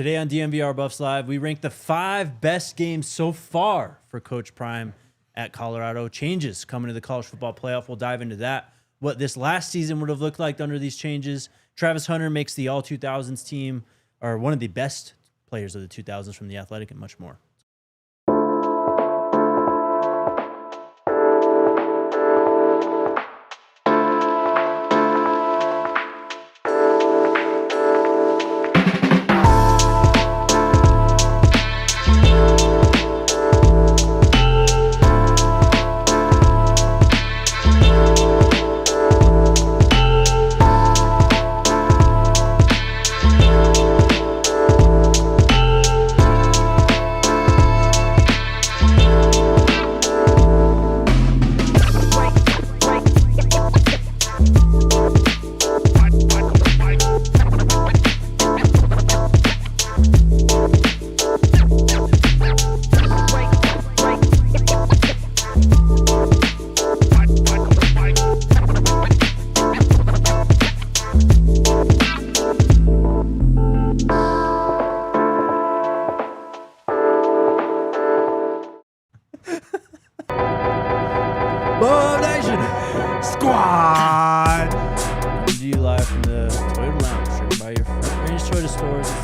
Today on DNVR Buffs Live, we rank the 5 best games so far for Coach Prime at Colorado. Changes coming to the college football playoff. We'll dive into that. What this last season would have looked like under these changes. Travis Hunter makes the All-2000s team, or one of the best players of the 2000s from the Athletic, and much more.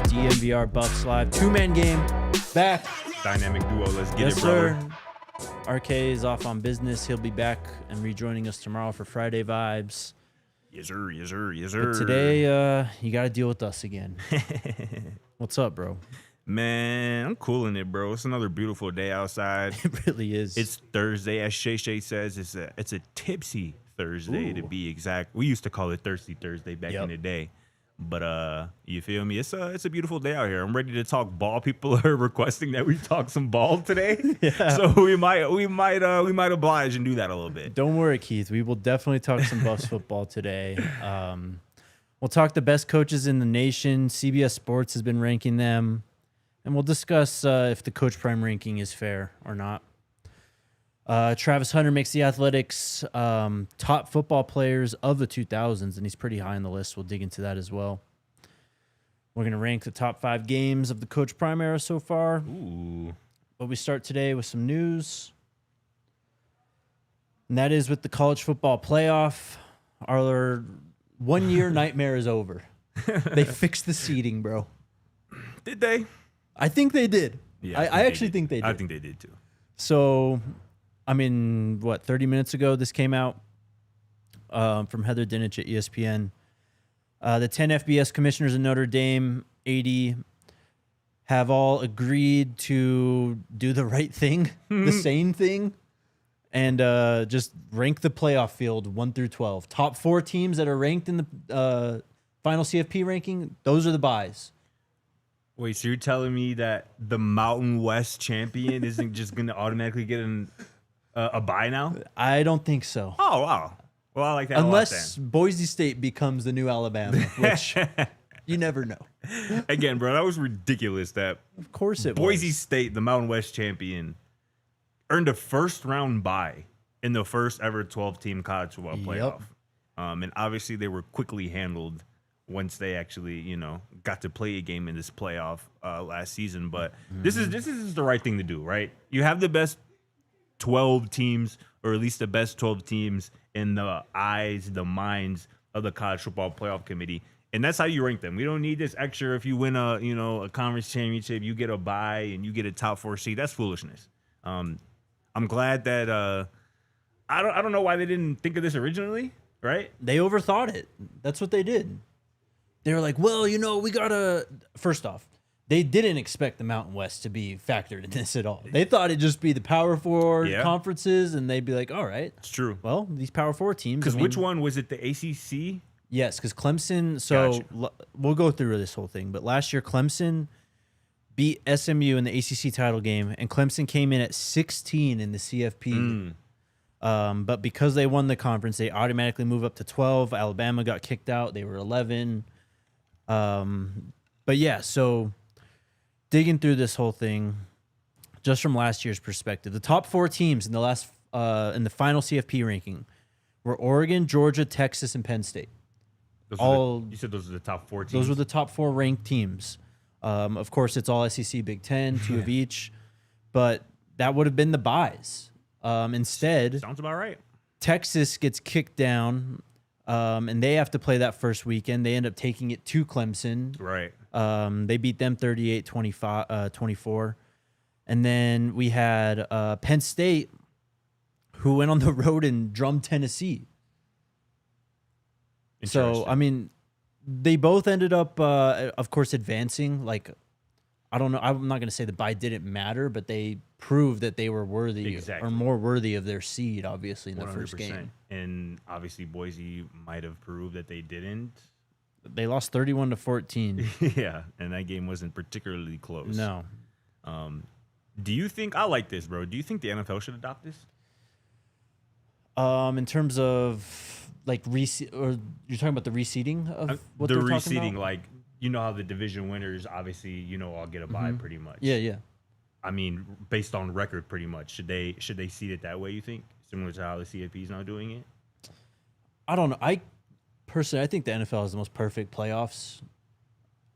DNVR Buffs Live, 2-man game, back. Dynamic duo, let's get it, brother. Sir. RK is off on business. He'll be back and rejoining us tomorrow for Friday Vibes. Yes, sir, yes, sir, yes, sir. But today, you got to deal with us again. What's up, bro? Man, I'm cooling it, bro. It's another beautiful day outside. It really is. It's Thursday, as Shay says. It's a tipsy Thursday, to be exact. We used to call it Thirsty Thursday back in the day. But you feel me? It's a beautiful day out here. I'm ready to talk ball. People are requesting that we talk some ball today. Yeah. So we might oblige and do that a little bit. Don't worry, Keith. We will definitely talk some Buffs football today. We'll talk the best coaches in the nation. CBS Sports has been ranking them, and we'll discuss if the Coach Prime ranking is fair or not. Travis Hunter makes the Athletics top football players of the 2000s, and he's pretty high on the list. We'll dig into that as well. We're going to rank the top 5 games of the Coach Prime era so far. Ooh. But we start today with some news, and that is with the college football playoff. Our one-year nightmare is over. They fixed the seeding, bro. Did they? I think they did. Yeah, I actually think they did. I think they did, too. So... I mean, 30 minutes ago this came out from Heather Dinich at ESPN. The 10 FBS commissioners in Notre Dame, 80, have all agreed to do the right thing, the sane thing, and just rank the playoff field 1 through 12. Top 4 teams that are ranked in the final CFP ranking, those are the buys. Wait, so you're telling me that the Mountain West champion isn't just going to automatically get a bye now? I don't think so. Oh, wow. Well, I like that Unless a lot, Boise State becomes the new Alabama, which you never know. Again, bro, that was ridiculous that of course it Boise was. State, the Mountain West champion, earned a first-round bye in the first ever 12-team college football playoff. And obviously they were quickly handled once they actually, got to play a game in this playoff last season. But this is the right thing to do, right? You have the best 12 teams, or at least the best 12 teams in the eyes, the minds of the college football playoff committee. And that's how you rank them. We don't need this extra. If you win a conference championship, you get a bye and you get a top 4 seed. That's foolishness. I'm glad that I don't know why they didn't think of this originally, right? They overthought it. That's what they did. They were like, well, we gotta. First off, they didn't expect the Mountain West to be factored in this at all. They thought it'd just be the Power 4 conferences, and they'd be like, all right. It's true. Well, these Power 4 teams. Because which one? Was it the ACC? Yes, because Clemson. So we'll go through this whole thing. But last year, Clemson beat SMU in the ACC title game, and Clemson came in at 16 in the CFP. But because they won the conference, they automatically move up to 12. Alabama got kicked out. They were 11. But yeah, so digging through this whole thing, just from last year's perspective, the top 4 teams in the final CFP ranking were Oregon, Georgia, Texas, and Penn State. You said those are the top 4 teams? Those were the top 4 ranked teams. Of course, it's all SEC, Big Ten, 2 of each, but that would have been the buys. Instead, sounds about right. Texas gets kicked down, and they have to play that first weekend. They end up taking it to Clemson. Right. They beat them 38-24. And then we had Penn State, who went on the road and drummed Tennessee. So, I mean, they both ended up, of course, advancing. Like, I don't know. I'm not going to say the bye didn't matter, but they proved that they were worthy or more worthy of their seed, obviously, in the 100%. First game. And obviously, Boise might have proved that they didn't. They lost 31-14. Yeah, and that game wasn't particularly close. No. Do you think, I like this, bro. Do you think the NFL should adopt this? In terms of like or you're talking about the reseeding of what they're talking about? Like, you know how the division winners obviously, you know, all get a bye pretty much. Yeah. I mean, based on record, pretty much. Should they seed it that way? You think, similar to how the CFP is now doing it? I don't know. I think the NFL has the most perfect playoffs.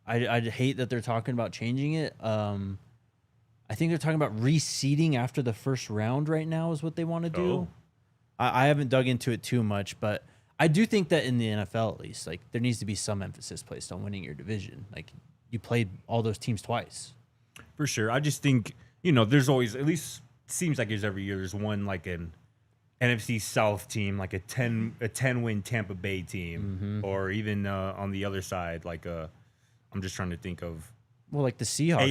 I'd hate that they're talking about changing it. I think they're talking about reseeding after the first round right now is what they want to do. Oh. I haven't dug into it too much, but I do think that in the NFL, at least, like there needs to be some emphasis placed on winning your division. Like you played all those teams twice. For sure. I just think, you know, there's always, at least seems like there's every year, there's one like an NFC South team, like a 10-win Tampa Bay team, or even on the other side, like I'm just trying to think of. Well, like the Seahawks.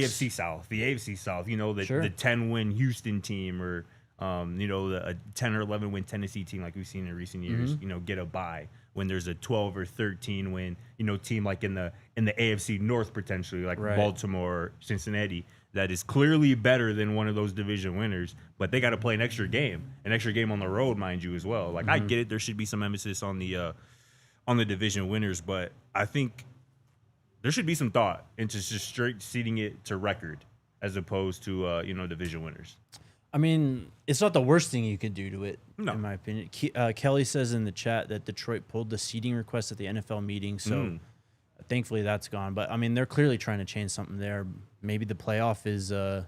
the AFC South, you know, the 10-win Houston team, or you know, a 10 or 11-win Tennessee team like we've seen in recent years, you know, get a bye when there's a 12 or 13-win, you know, team like in the AFC North potentially, like Baltimore, Cincinnati, that is clearly better than one of those division winners, but they got to play an extra game on the road, mind you, as well. Like I get it, there should be some emphasis on the division winners, but I think there should be some thought into just straight seeding it to record as opposed to you know, division winners. I mean, it's not the worst thing you can do to it, no. in my opinion. Kelly says in the chat that Detroit pulled the seeding request at the NFL meeting, so thankfully that's gone. But, I mean, they're clearly trying to change something there. Maybe the playoff is the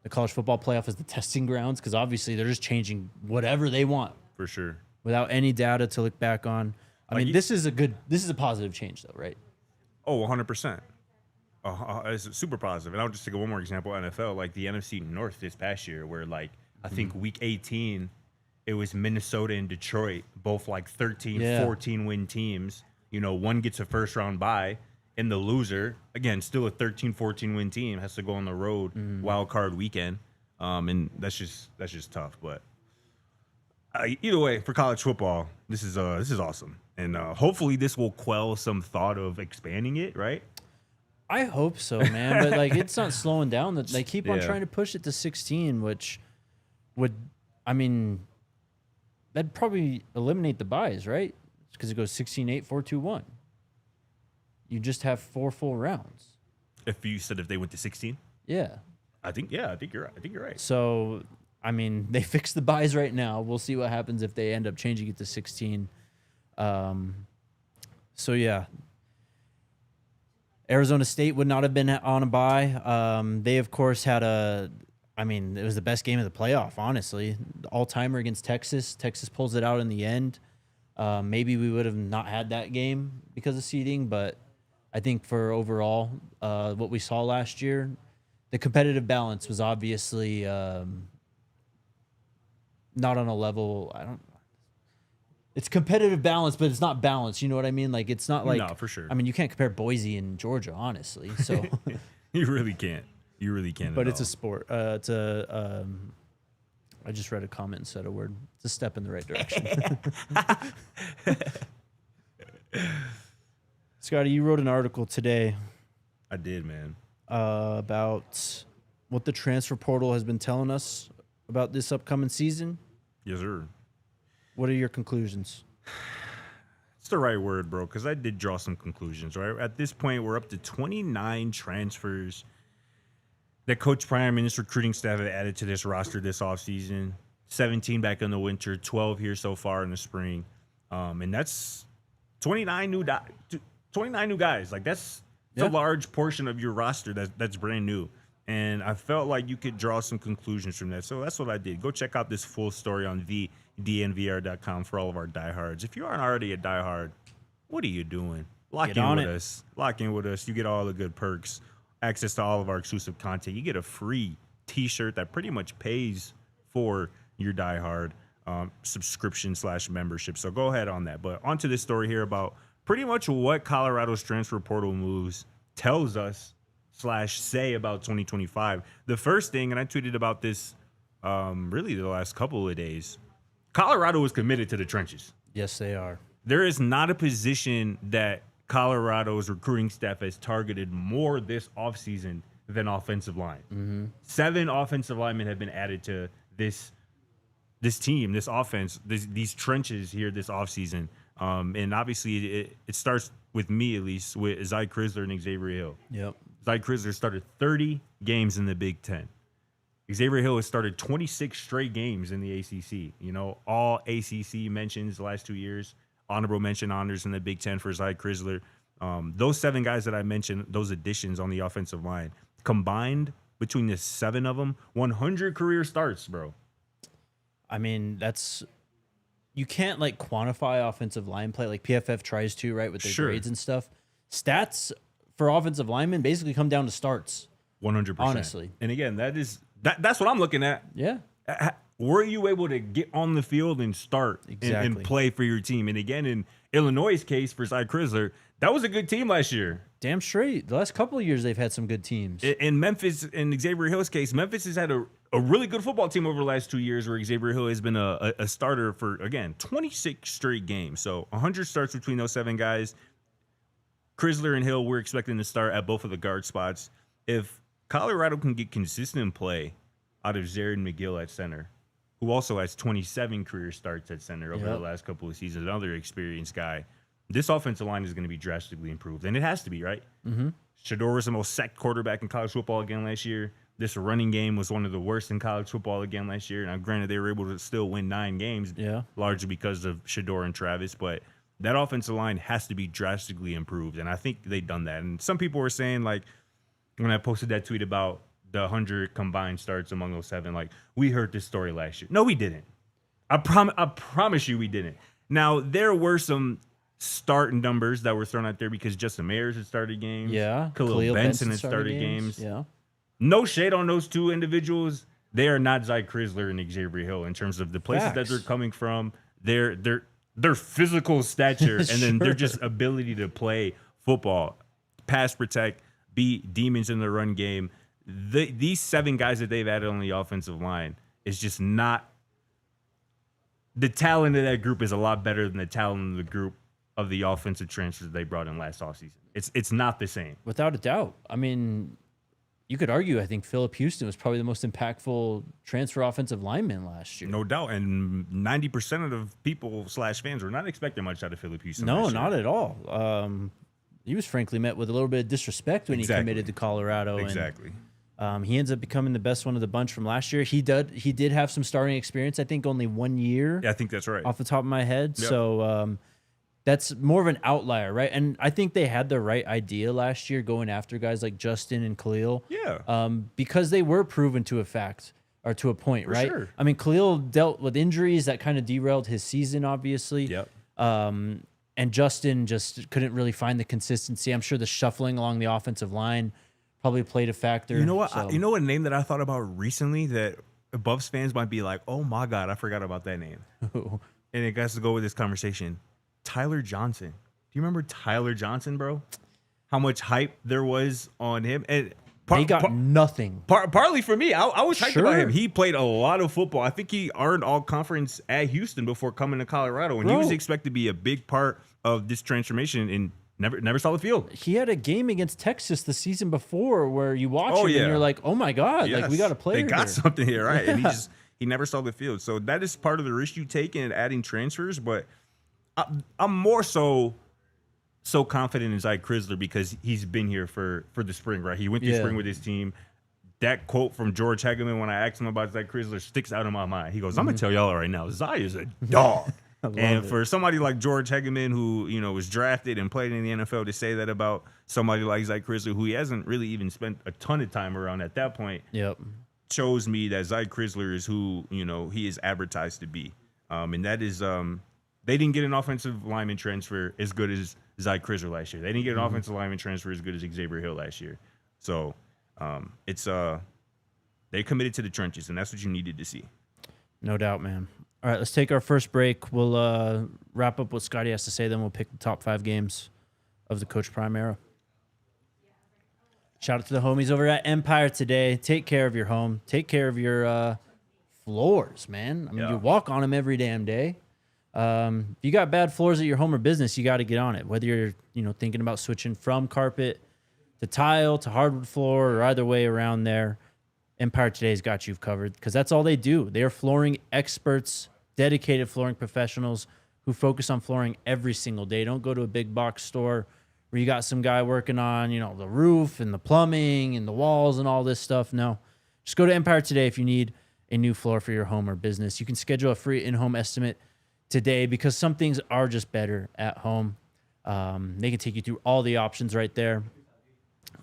college football playoff is the testing grounds, because obviously they're just changing whatever they want. For sure. Without any data to look back on. I mean, this is a positive change, though, right? Oh, 100%. It's super positive. And I'll just take one more example, NFL, like the NFC North this past year, where like I think week 18, it was Minnesota and Detroit, both like 13, 14-win teams. You know, one gets a first-round bye, and the loser, again, still a 13, 14-win team, has to go on the road wild card weekend. And that's just tough. But either way, for college football, this is awesome. And hopefully this will quell some thought of expanding it, right? I hope so, man. But like, it's not slowing down. They keep on trying to push it to 16, which would, I mean, that'd probably eliminate the buys, right? Because it goes 16-8, 4-2-1. You just have 4 full rounds. If they went to 16, yeah, I think you're right. So, I mean, they fixed the buys right now. We'll see what happens if they end up changing it to 16. So yeah. Arizona State would not have been on a bye. They, of course, had it was the best game of the playoff, honestly. All-timer against Texas. Texas pulls it out in the end. Maybe we would have not had that game because of seeding, but I think for overall, what we saw last year, the competitive balance was obviously not on a level. It's competitive balance, but it's not balance. You know what I mean? Like, it's not like... No, for sure. I mean, you can't compare Boise and Georgia, honestly. So You really can't. But it's a sport. I just read a comment and said a word. It's a step in the right direction. Scotty, you wrote an article today. I did, man. About what the transfer portal has been telling us about this upcoming season. Yes, sir. What are your conclusions? It's the right word, bro, because I did draw some conclusions, right? At this point, we're up to 29 transfers that Coach Prime and his recruiting staff have added to this roster this offseason. 17 back in the winter, 12 here so far in the spring. And that's 29 new guys. Like, that's It's a large portion of your roster that's brand new. And I felt like you could draw some conclusions from that. So that's what I did. Go check out this full story on DNVR.com for all of our diehards. If you aren't already a diehard, what are you doing? Lock in with us. Lock in with us. You get all the good perks, access to all of our exclusive content. You get a free T-shirt that pretty much pays for your diehard subscription/membership. So go ahead on that. But onto this story here about pretty much what Colorado's transfer portal moves tells us /say about 2025. The first thing, and I tweeted about this really the last couple of days, Colorado is committed to the trenches. Yes, they are. There is not a position that Colorado's recruiting staff has targeted more this offseason than offensive line. Mm-hmm. 7 offensive linemen have been added to this team, this offense, these trenches here this offseason. And obviously it starts with me, at least, with Zy Crisler and Xavier Hill. Yep. Zy Crisler started 30 games in the Big Ten. Xavier Hill has started 26 straight games in the ACC. You know, all ACC mentions the last 2 years. Honorable mention honors in the Big Ten for Zy Crisler. Those 7 guys that I mentioned, those additions on the offensive line, combined between the 7 of them, 100 career starts, bro. I mean, you can't like quantify offensive line play like PFF tries to, right, with their grades and stuff. Stats for offensive linemen basically come down to starts. 100%. Honestly. And again, that's what I'm looking at. Yeah. Were you able to get on the field and start and play for your team? And again, in Illinois' case for Zy Crisler, that was a good team last year. Damn straight. The last couple of years, they've had some good teams. In Memphis, in Xavier Hill's case, Memphis has had a really good football team over the last 2 years where Xavier Hill has been a starter for, again, 26 straight games. So 100 starts between those 7 guys. Crisler and Hill, we're expecting to start at both of the guard spots. If Colorado can get consistent play out of Zared McGill at center, who also has 27 career starts at center over the last couple of seasons, another experienced guy, this offensive line is going to be drastically improved. And it has to be, right? Mm-hmm. Shedeur was the most sacked quarterback in college football again last year. This running game was one of the worst in college football again last year. Now, granted, they were able to still win 9 games, largely because of Shedeur and Travis, but that offensive line has to be drastically improved, and I think they've done that. And some people were saying, like, when I posted that tweet about the 100 combined starts among those 7, like, we heard this story last year. No, we didn't. I promise you we didn't. Now, there were some starting numbers that were thrown out there because Justin Mayers had started games. Yeah. Khalil Benson had started games. Yeah. No shade on those 2 individuals. They are not Zy Crisler and Xavier Hill in terms of the places that they're coming from. Their physical stature, and then their just ability to play football, pass protect, beat demons in the run game. These 7 guys that they've added on the offensive line is just not – the talent of that group is a lot better than the talent of the group of the offensive transfers they brought in last offseason. It's not the same. Without a doubt. I mean – you could argue, I think Phillip Houston was probably the most impactful transfer offensive lineman last year. No doubt. And 90% of the people /fans were not expecting much out of Phillip Houston. No, not at all. He was frankly met with a little bit of disrespect when he committed to Colorado. Exactly. And, he ends up becoming the best one of the bunch from last year. He did have some starting experience. I think only 1 year. Yeah, I think that's right. Off the top of my head. Yep. So that's more of an outlier, right? And I think they had the right idea last year going after guys like Justin and Khalil. Yeah. Because they were proven to a fact or to a point, right? Sure. I mean, Khalil dealt with injuries that kind of derailed his season, obviously. Yep. And Justin just couldn't really find the consistency. I'm sure the shuffling along the offensive line probably played a factor. You know what? So. You know what name that I thought about recently that Buffs fans might be like, oh my God, I forgot about that name. And it has to go with this conversation. Tyler Johnson. Do you remember Tyler Johnson, bro? How much hype there was on him? And he got nothing. Partly for me. I was hyped about him. He played a lot of football. I think he earned all conference at Houston before coming to Colorado. And he was expected to be a big part of this transformation and never saw the field. He had a game against Texas the season before where you watch him and you're like, oh my God, like we got a player. They got something here, right? And he never saw the field. So that is part of the risk you take in adding transfers, but I'm more so confident in Zy Crisler because he's been here for the spring, right? He went through spring with his team. That quote from George Hageman when I asked him about Zy Crisler sticks out in my mind. He goes, I'm going to tell y'all right now, Zy is a dog. And for somebody like George Hegeman, who, was drafted and played in the NFL, to say that about somebody like Zy Crisler, who he hasn't really even spent a ton of time around at that point, shows me that Zy Crisler is who, he is advertised to be. And that is, they didn't get an offensive lineman transfer as good as Zy Crisler last year. They didn't get an offensive lineman transfer as good as Xavier Hill last year. So it's they committed to the trenches, and that's what you needed to see. No doubt, man. All right, let's take our first break. We'll wrap up what Scotty has to say, then we'll pick the top 5 games of the Coach Prime era. Shout out to the homies over at Empire today. Take care of your home. Take care of your floors, man. I mean, you walk on them every damn day. If you got bad floors at your home or business, you got to get on it. Whether you're thinking about switching from carpet to tile to hardwood floor or either way around there, Empire Today's got you covered because that's all they do. They are flooring experts, dedicated flooring professionals who focus on flooring every single day. Don't go to a big box store where you got some guy working on, the roof and the plumbing and the walls and all this stuff. No, just go to Empire Today if you need a new floor for your home or business. You can schedule a free in-home estimate today because some things are just better at home. They can take you through all the options right there.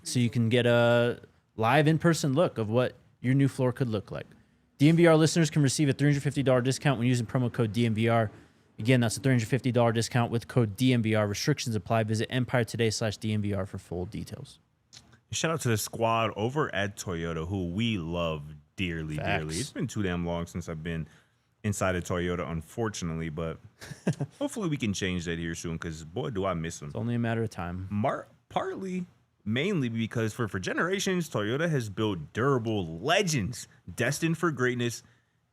So you can get a live in-person look of what your new floor could look like. DNVR listeners can receive a $350 discount when using promo code DNVR. Again, that's a $350 discount with code DNVR. Restrictions apply. Visit EmpireToday.com/DNVR for full details. Shout out to the squad over at Toyota, who we love dearly, dearly. It's been too damn long since I've been inside of Toyota, unfortunately, but hopefully we can change that here soon because, boy, do I miss them. It's only a matter of time. Mainly because for generations, Toyota has built durable legends destined for greatness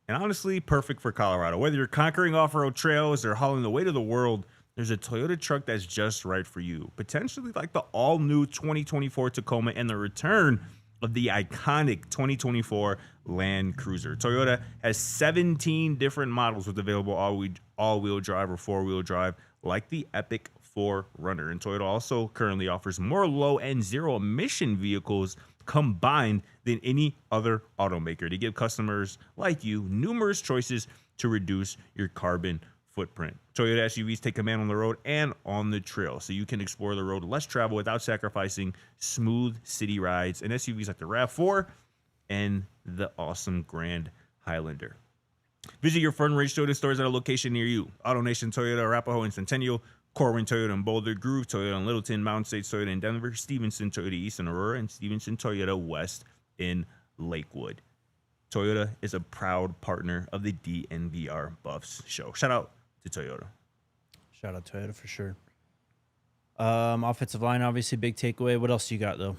and honestly perfect for Colorado. Whether you're conquering off-road trails or hauling the weight of the world, there's a Toyota truck that's just right for you. Potentially like the all-new 2024 Tacoma and the return of the iconic 2024 Land Cruiser. Toyota has 17 different models with available all-wheel drive or four-wheel drive, like the Epic 4Runner. And Toyota also currently offers more low-end zero-emission vehicles combined than any other automaker to give customers like you numerous choices to reduce your carbon footprint. Toyota SUVs take command on the road and on the trail, so you can explore the road less travel without sacrificing smooth city rides. And SUVs like the RAV4 and the awesome Grand Highlander. Visit your Fern Ridge Toyota stores at a location near you. AutoNation Toyota, Arapahoe and Centennial, Corwin Toyota in Boulder, Groove Toyota in Littleton, Mountain States Toyota in Denver, Stevenson Toyota East in Aurora, and Stevenson Toyota West in Lakewood. Toyota is a proud partner of the DNVR Buffs show. Shout out to Toyota. Shout out Toyota for sure. Offensive line, obviously, big takeaway. What else you got, though?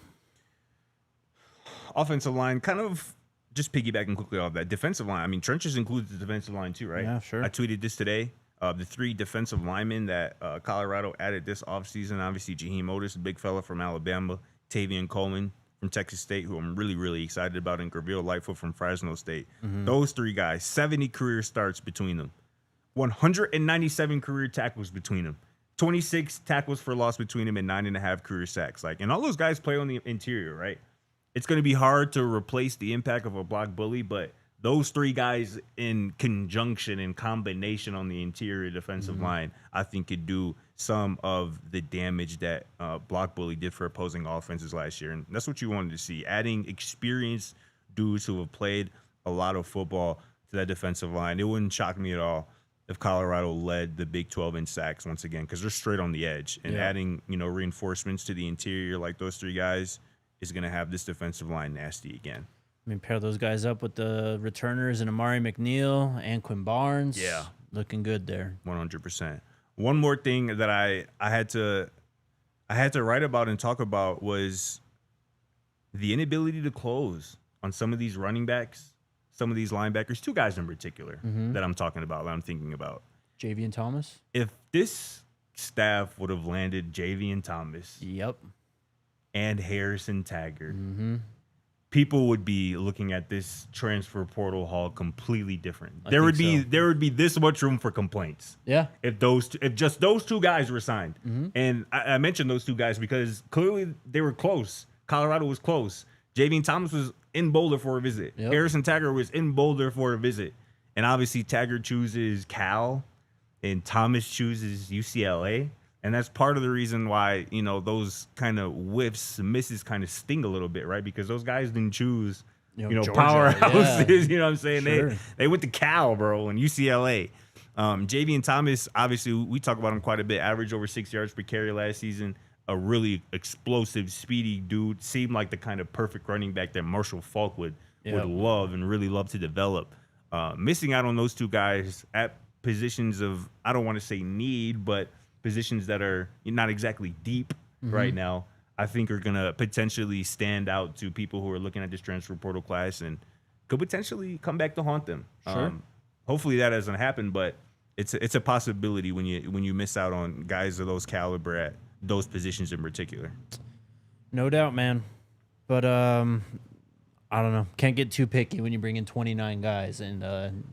Offensive line, kind of just piggybacking quickly off that. Defensive line, I mean, trenches includes the defensive line too, right? Yeah, sure. I tweeted this today. The 3 defensive linemen that Colorado added this offseason, obviously Jaheim Otis, a big fella from Alabama, Tavion Coleman from Texas State, who I'm really, really excited about, and Graville Lightfoot from Fresno State. Those 3 guys, 70 career starts between them, 197 career tackles between them, 26 tackles for loss between them, and 9.5 career sacks. And all those guys play on the interior, right? It's going to be hard to replace the impact of a block bully, but those 3 guys in conjunction and combination on the interior defensive line, I think could do some of the damage that block bully did for opposing offenses last year. And that's what you wanted to see, adding experienced dudes who have played a lot of football to that defensive line. It wouldn't shock me at all if Colorado led the Big 12 in sacks once again, because they're straight on the edge. And adding, reinforcements to the interior like those 3 guys is going to have this defensive line nasty again. I mean, pair those guys up with the returners and Amari McNeil and Quinn Barnes. Yeah. Looking good there. 100%. One more thing that I had to write about and talk about was the inability to close on some of these running backs, some of these linebackers, 2 guys in particular that I'm talking about, that I'm thinking about. Javian Thomas? If this staff would have landed Javian Thomas and Harrison Taggart, people would be looking at this transfer portal haul completely different. There would be this much room for complaints. Yeah. If just those 2 guys were signed. And I mentioned those 2 guys because clearly they were close. Colorado was close. Javian Thomas was in Boulder for a visit. Harrison Taggart was in Boulder for a visit. And obviously Taggart chooses Cal and Thomas chooses UCLA. And that's part of the reason why, those kind of misses kind of sting a little bit, right? Because those guys didn't choose, Georgia, powerhouses. yeah. You know what I'm saying? Sure. They went to Cal, bro, and UCLA. Javian Thomas, obviously, we talk about him quite a bit. Averaged over 6 yards per carry last season. A really explosive, speedy dude. Seemed like the kind of perfect running back that Marshall Faulk would love and really love to develop. Missing out on those two guys at positions of, I don't want to say need, but positions that are not exactly deep right now, I think are going to potentially stand out to people who are looking at this transfer portal class and could potentially come back to haunt them. Sure. Hopefully that doesn't happen, but it's a possibility when you miss out on guys of those caliber at those positions in particular. No doubt, man. But I don't know. Can't get too picky when you bring in 29 guys and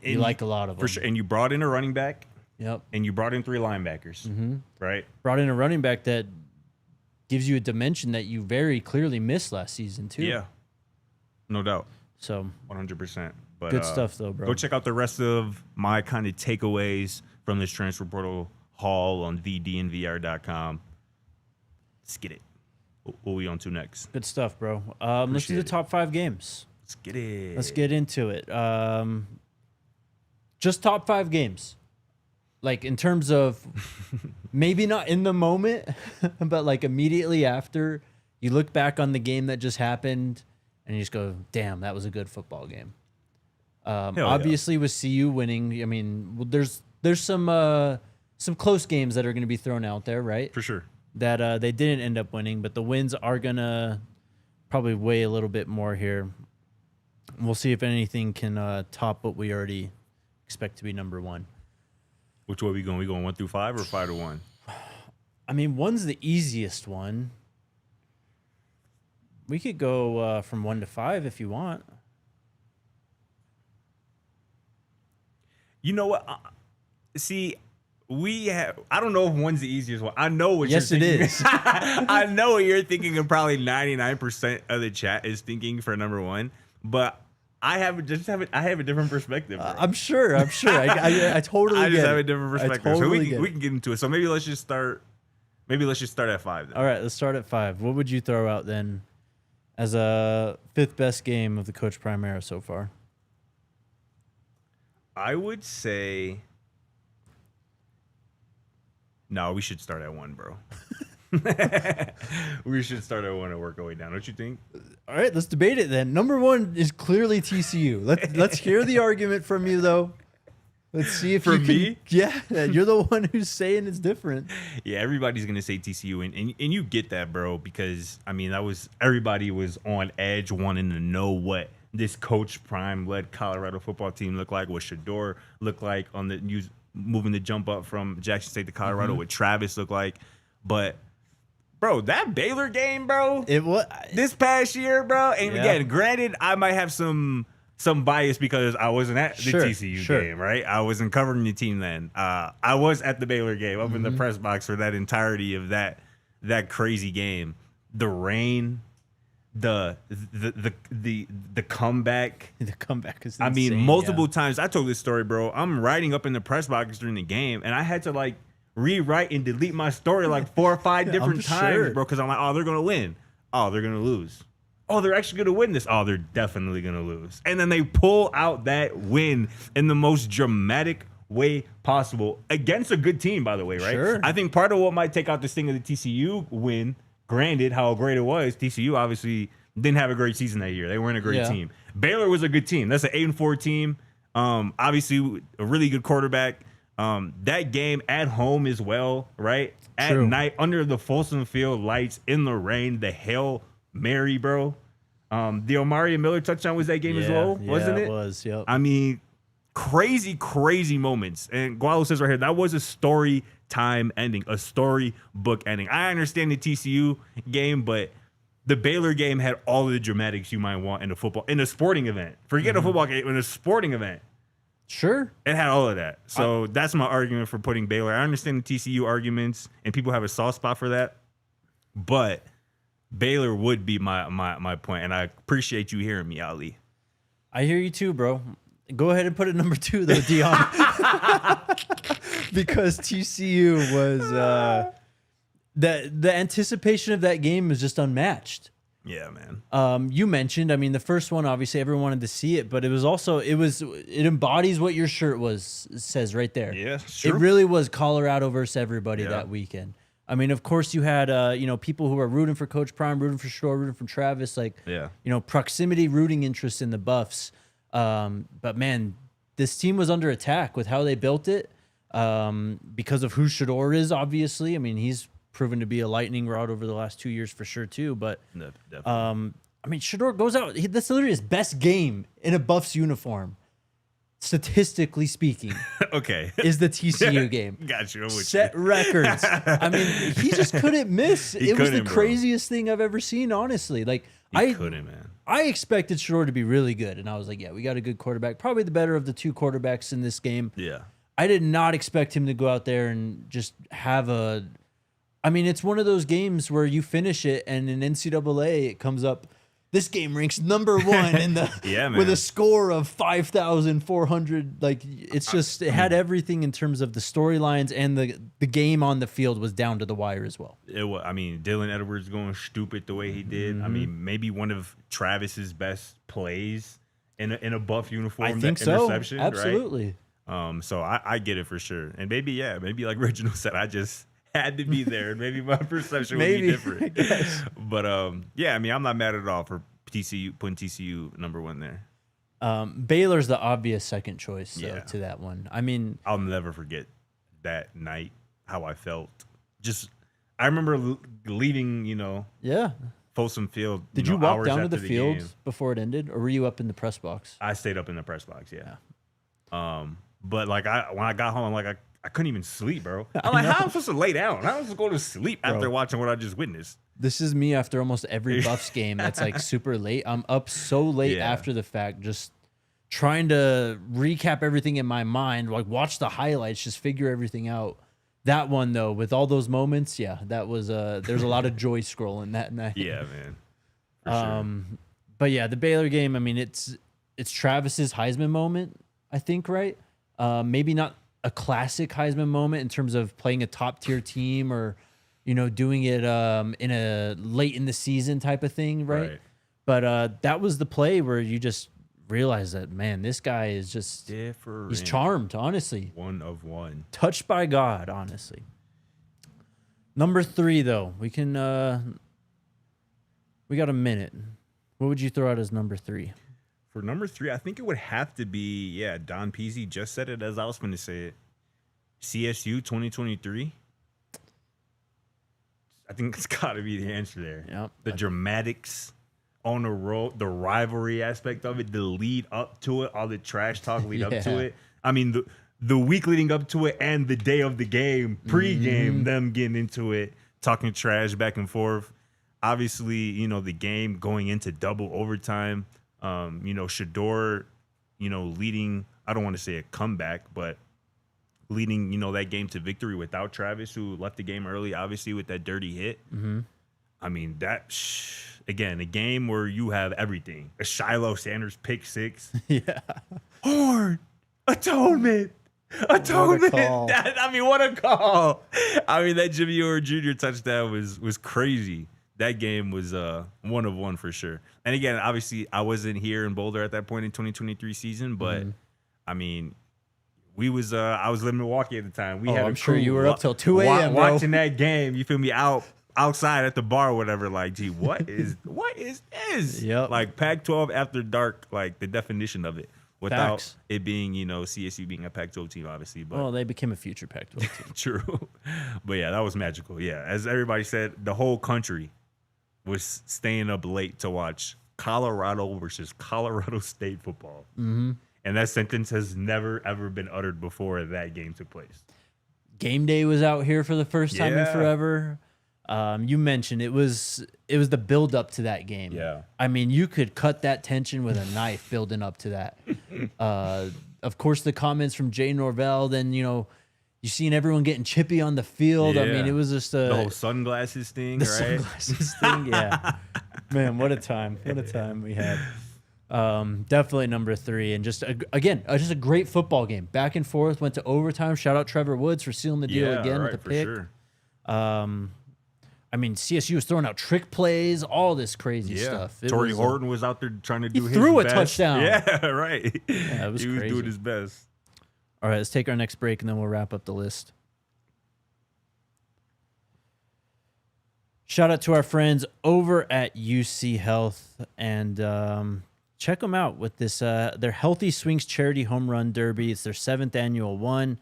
you like a lot of them. For sure. And you brought in a running back. Yep. And you brought in 3 linebackers, right? Brought in a running back that gives you a dimension that you very clearly missed last season, too. Yeah. No doubt. So 100%. But, good stuff, though, bro. Go check out the rest of my kind of takeaways from this transfer portal haul on thednvr.com. Let's get it. What are we on to next? Good stuff, bro. Let's do the top 5 games. Let's get it. Let's get into it. Just top 5 games. Like, in terms of maybe not in the moment, but like immediately after you look back on the game that just happened and you just go, damn, that was a good football game. Obviously, with CU winning, I mean, there's some close games that are going to be thrown out there, right? For sure. That they didn't end up winning, but the wins are going to probably weigh a little bit more here. We'll see if anything can top what we already expect to be number 1. Which way we going? We going 1 through 5 or 5 to 1? I mean, 1's the easiest one. We could go from 1 to 5 if you want. You know what? See, I don't know if 1's the easiest one. I know what yes, you're thinking. Yes, it is. I know what you're thinking, and probably 99% of the chat is thinking for number 1. But I have a different perspective. I'm sure. I totally. I just get have it. a different perspective, Totally so we can get into it. So maybe let's just start. Maybe let's just start at 5. Then. All right, let's start at 5. What would you throw out then as a 5th best game of the Coach Prime era so far? I would say. No, we should start at 1, bro. We should start at 1 and work our way down. Don't you think? All right, let's debate it then. Number 1 is clearly TCU. Let's hear the argument from you, though. Let's see if for me. Yeah, you're the one who's saying it's different. Yeah, everybody's gonna say TCU, and you get that, bro, because I mean everybody was on edge, wanting to know what this Coach Prime led Colorado football team looked like, what Shador looked like on the moving the jump up from Jackson State to Colorado, what Travis looked like, but. Bro, that Baylor game, bro. It was this past year, bro. And again, granted, I might have some bias because I wasn't at the TCU game, right? I wasn't covering the team then. I was at the Baylor game up in the press box for that entirety of that crazy game. The rain, the comeback. The comeback is insane, I mean, multiple times. I told this story, bro. I'm riding up in the press box during the game, and I had to rewrite and delete my story 4 or 5 different times, bro, because I'm like, oh, they're gonna win. Oh, they're gonna lose. Oh, they're actually gonna win this. Oh, they're definitely gonna lose. And then they pull out that win in the most dramatic way possible against a good team, by the way, right? Sure. I think part of what might take out this thing of the TCU win, granted how great it was, TCU obviously didn't have a great season that year. They weren't a great team. Baylor was a good team. That's an 8-4 team. Obviously a really good quarterback. That game at home as well, right? At night, under the Folsom Field lights, in the rain, the Hail Mary, bro. The Omari Miller touchdown was that game as well, wasn't it? It was, yep. I mean, crazy, crazy moments. And Gualo says right here, that was a story time ending, a storybook ending. I understand the TCU game, but the Baylor game had all of the dramatics you might want in a sporting event. Forget a football game, in a sporting event. Sure. It had all of that. So that's my argument for putting Baylor. I understand the TCU arguments, and people have a soft spot for that. But Baylor would be my point, and I appreciate you hearing me, Ali. I hear you too, bro. Go ahead and put it number 2 though, Dion, because TCU was the anticipation of that game was just unmatched. Yeah, man. You mentioned, I mean, the first one, obviously everyone wanted to see it, but it was also, it embodies what your shirt says right there. Yeah, sure. It really was Colorado versus everybody that weekend. I mean, of course you had, people who were rooting for Coach Prime, rooting for Shore, rooting for Travis, proximity rooting interest in the Buffs. But man, this team was under attack with how they built it, because of who Shador is, obviously. I mean, he's proven to be a lightning rod over the last 2 years for sure too. But I mean, Shador goes out. That's literally his best game in a Buffs uniform, statistically speaking. Okay, is the TCU game. Got you. Set records. I mean, he just couldn't miss. It was the craziest thing I've ever seen. Honestly, he couldn't, man. I expected Shador to be really good, and I was like, yeah, we got a good quarterback, probably the better of the 2 quarterbacks in this game. Yeah, I did not expect him to go out there and just have a. I mean, it's one of those games where you finish it, and in NCAA, it comes up. This game ranks number 1 in the with a score of 5,400. Like, it's just it had everything in terms of the storylines, and the game on the field was down to the wire as well. It was. I mean, Dylan Edwards going stupid the way he did. Mm-hmm. I mean, maybe one of Travis's best plays in a Buff uniform. I think so. Interception, absolutely. Right? So I get it for sure. And maybe like Reginald said, I just had to be there, and maybe my perception would be different. But I mean, I'm not mad at all for TCU putting TCU number 1 there. Baylor's the obvious second choice to that one. I mean, I'll never forget that night, how I felt. Just I remember leaving, Folsom Field. Did you walk down to the field before it ended, or were you up in the press box? I stayed up in the press box. Yeah. But when I got home, I'm like, I couldn't even sleep, bro. I'm like, how am I supposed to lay down? How am I supposed to go to sleep after watching what I just witnessed? This is me after almost every Buffs game that's like super late. I'm up so late after the fact, just trying to recap everything in my mind, like watch the highlights, just figure everything out. That one, though, with all those moments, that was there's a lot of joy scrolling that night. Yeah, man. For sure. But yeah, the Baylor game, I mean, it's Travis's Heisman moment, I think, right? Maybe not a classic Heisman moment in terms of playing a top tier team or, doing it in a late in the season type of thing, right? But that was the play where you just realize that, man, this guy is just different. He's charmed, honestly. 1 of 1. Touched by God, honestly. Number 3, though, we can. We got a minute. What would you throw out as number 3? For number 3, I think it would have to be, Don Peasy just said it as I was going to say it. CSU 2023. I think it's got to be the answer there. Yep. The dramatics on the road, the rivalry aspect of it, the lead up to it, all the trash talk lead up to it. I mean, the week leading up to it and the day of the game, pre-game, them getting into it, talking trash back and forth. Obviously, the game going into double overtime. Shador, leading, I don't want to say a comeback, but leading, that game to victory without Travis, who left the game early, obviously, with that dirty hit. Mm-hmm. I mean, again, a game where you have everything. A Shiloh Sanders pick 6. Yeah. Horn. Atonement. What a call. I mean, that Jimmy Orr Jr. touchdown was crazy. That game was 1 of 1 for sure. And again, obviously, I wasn't here in Boulder at that point in 2023 season, but I mean, I was living in Milwaukee at the time. We had I'm sure you were up till 2 a.m. watching that game. You feel me? Outside at the bar or whatever. Like, gee, what is this? Yep. Like Pac-12 after dark, like the definition of it. Without Facts. it being, CSU being a Pac-12 team, obviously. But well, they became a future Pac-12 team. True. But yeah, that was magical. Yeah, as everybody said, the whole country was staying up late to watch Colorado versus Colorado State football. Mm-hmm. And that sentence has never, ever been uttered before that game took place. Game day was out here for the first time in forever. You mentioned it was the build up to that game. Yeah. I mean, you could cut that tension with a knife building up to that. Of course, the comments from Jay Norvell, then, you seen everyone getting chippy on the field. Yeah. I mean, it was just the whole sunglasses thing, right? Sunglasses thing, yeah. Man, what a time. What a time we had. Definitely number 3, and just a great football game, back and forth, went to overtime. Shout out Trevor Woods for sealing the deal again with the pick. Sure. I mean, CSU was throwing out trick plays, all this crazy stuff. Torrey Horton was out there trying to do his threw a best. touchdown. Yeah, right. Yeah, it was he was crazy. doing his best. All right, let's take our next break, and then we'll wrap up the list. Shout out to our friends over at UC Health, and check them out with this their Healthy Swings Charity Home Run Derby. It's their 7th annual one.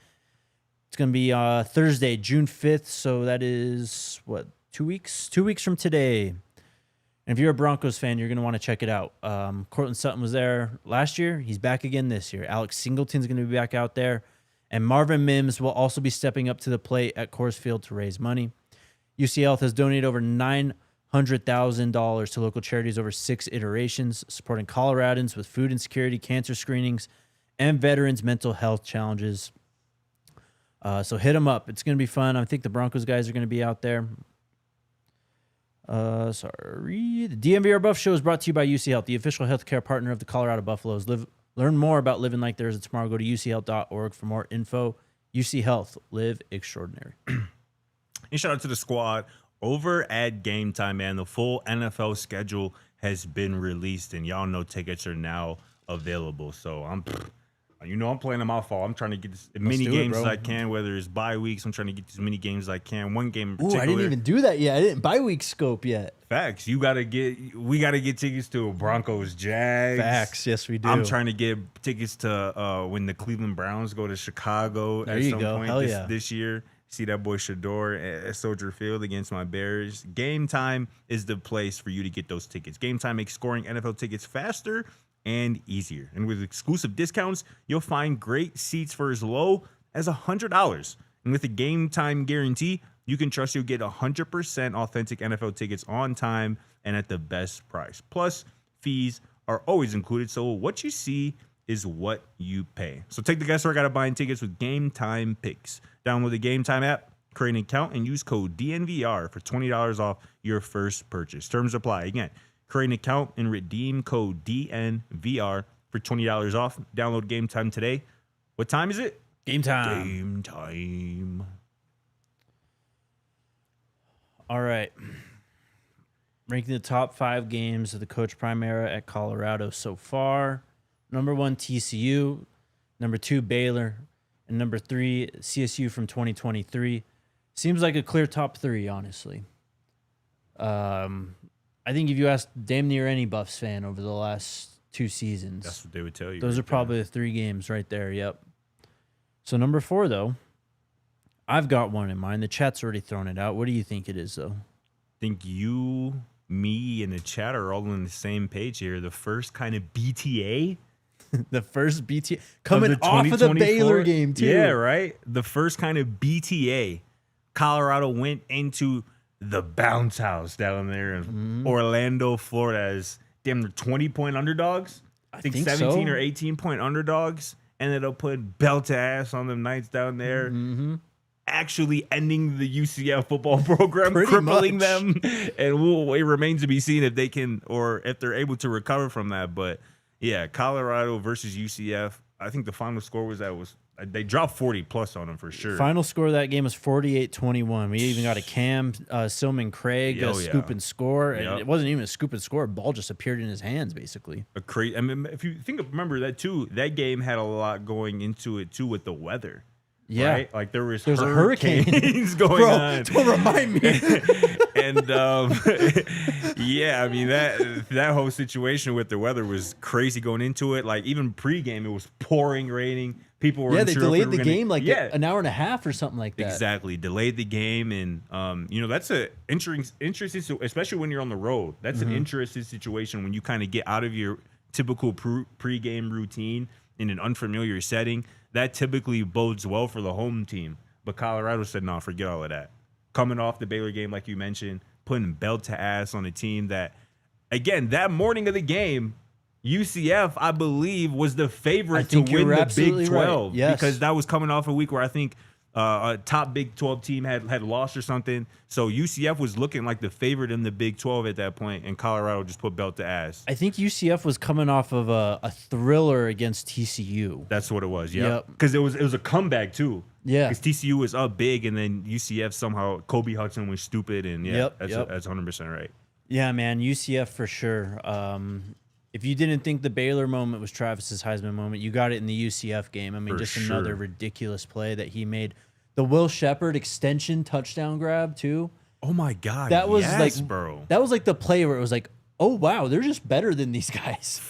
It's going to be Thursday, June 5th, so that is, 2 weeks? 2 weeks from today. And if you're a Broncos fan, you're going to want to check it out. Cortland Sutton was there last year. He's back again this year. Alex Singleton's going to be back out there. And Marvin Mims will also be stepping up to the plate at Coors Field to raise money. UC Health has donated over $900,000 to local charities over 6 iterations, supporting Coloradans with food insecurity, cancer screenings, and veterans' mental health challenges. So hit them up. It's going to be fun. I think the Broncos guys are going to be out there. The DNVR Buff Show is brought to you by UC Health, the official healthcare partner of the Colorado Buffaloes. Learn more about living like there's a tomorrow. Go to uchealth.org for more info. UC Health, live extraordinary. And shout out to the squad over at Game Time, man. The full NFL schedule has been released, and y'all know tickets are now available. So I'm playing them off fall. I'm trying to get as many games as I can, whether it's bye weeks. I'm trying to get as many games as I can. One game in particular. I didn't even do that yet. I didn't bye week scope yet. Facts. We got to get tickets to Broncos Jags. Facts. Yes, we do. I'm trying to get tickets to when the Cleveland Browns go to Chicago at some point this year. See that boy Shador at Soldier Field against my Bears. Game Time is the place for you to get those tickets. Game Time makes scoring NFL tickets faster and easier. And with exclusive discounts, you'll find great seats for as low as $100. And with a Game Time guarantee, you can trust you'll get 100% authentic NFL tickets on time and at the best price. Plus, fees are always included, so what you see is what you pay. So take the guesswork out of buying tickets with Game Time Picks. Download the Game Time app, create an account, and use code DNVR for $20 off your first purchase. Terms apply. Again, create an account and redeem code DNVR for $20 off. Download Game Time today. What time is it? Game time. Game time. All right. Ranking the top 5 games of the Coach Prime era at Colorado so far. Number 1, TCU. Number 2, Baylor. And number 3, CSU from 2023. Seems like a clear top 3, honestly. I think if you ask damn near any Buffs fan over the last 2 seasons, that's what they would tell you. Those are probably the 3 games right there. Yep. So number 4, though, I've got one in mind. The chat's already thrown it out. What do you think it is, though? I think you, me, and the chat are all on the same page here. The first kind of BTA. The first BTA coming off of the Baylor game, too. Yeah, right? The first kind of BTA. Colorado went into the bounce house down there in Orlando, Florida as damn near 20-point underdogs. I think 17 or 18-point underdogs. Ended up putting belt to ass on them Knights down there. Actually ending the UCF football program, crippling them. And it remains to be seen if they can or if they're able to recover from that. But yeah, Colorado versus UCF. I think the final score they dropped 40 plus on them for sure. Final score of that game was 48-21. We even got a Cam Silman Craig scoop and score. And it wasn't even a scoop and score. Ball just appeared in his hands, basically. I mean, if you remember that too, that game had a lot going into it too with the weather. Yeah, right? Like there's a hurricane going on. Don't remind me. And yeah, I mean that whole situation with the weather was crazy going into it. Like even pregame, it was pouring, raining. People were they delayed the game an hour and a half or something like that. Exactly, delayed the game, and that's a interesting, especially when you're on the road. That's an interesting situation when you kind of get out of your typical pregame routine in an unfamiliar setting. That typically bodes well for the home team. But Colorado said, no, forget all of that. Coming off the Baylor game, like you mentioned, putting belt to ass on a team that, again, that morning of the game, UCF, I believe, was the favorite to win the Big 12. Right. Yes. Because that was coming off a week where I think a top Big 12 team had lost or something. So UCF was looking like the favorite in the Big 12 at that point, and Colorado just put belt to ass. I think UCF was coming off of a thriller against TCU. That's what it was. Yep. Because it was a comeback too. Yeah. Because TCU was up big, and then UCF somehow Kobe Hudson was stupid, and that's 100% right. Yeah, man, UCF for sure. If you didn't think the Baylor moment was Travis's Heisman moment, you got it in the UCF game. I mean, For just sure. another ridiculous play that he made. The Will Shepherd extension touchdown grab too. Oh my God, That was bro. That was like the play where it was like, oh wow, they're just better than these guys.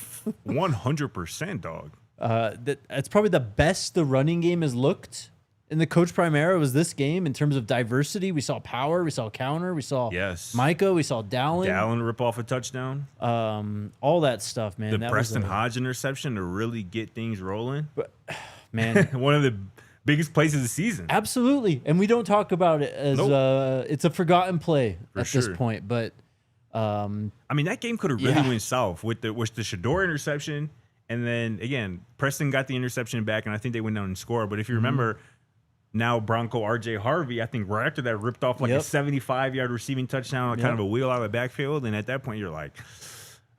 100%, dog. That's probably the best the running game has looked in the Coach Primera was this game in terms of diversity. We saw power, we saw counter, we saw Micah, we saw Dallin rip off a touchdown. All that stuff, man. The Preston Hodge interception to really get things rolling. Man, one of the biggest plays of the season. Absolutely, and we don't talk about it as it's a forgotten play at this point. But I mean, that game could have really went south with the Shador interception, and then again, Preston got the interception back, and I think they went down and scored. But if you remember. Now Bronco RJ Harvey, I think right after that ripped off like a 75-yard receiving touchdown, kind of a wheel out of the backfield, and at that point you're like,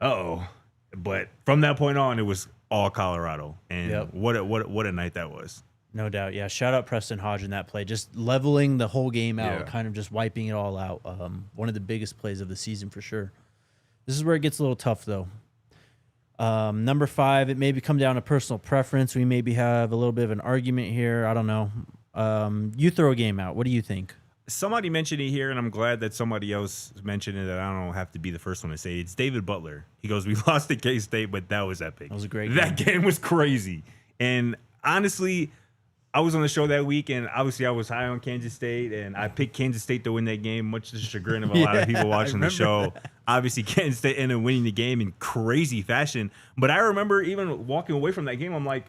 uh-oh. But from that point on, it was all Colorado, and what a night that was. No doubt, yeah. Shout out Preston Hodge in that play, just leveling the whole game out, kind of just wiping it all out. One of the biggest plays of the season for sure. This is where it gets a little tough though. Number 5, it maybe come down to personal preference. We maybe have a little bit of an argument here. I don't know. You throw a game out. What do you think? Somebody mentioned it here, and I'm glad that somebody else mentioned it. That I don't have to be the first one to say it. It's David Butler. He goes, "We lost to K-State, but that was epic. That was a great game. That game was crazy." And honestly, I was on the show that week, and obviously I was high on Kansas State, and I picked Kansas State to win that game, much to the chagrin of a lot of people watching the show. Obviously, Kansas State ended up winning the game in crazy fashion. But I remember even walking away from that game, I'm like,